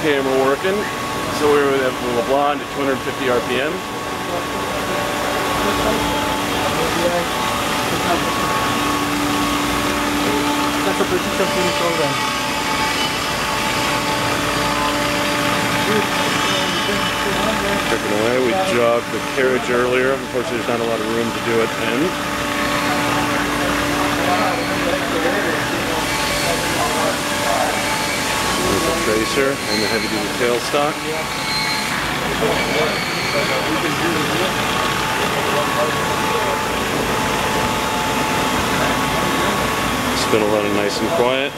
camera working. So we're at the LeBlond at 250 RPM. That's a precision finish program. Working away. We jogged the carriage earlier. Unfortunately, there's not a lot of room to do it in. There's the tracer and the heavy-duty tailstock. Spin a lot of nice and quiet.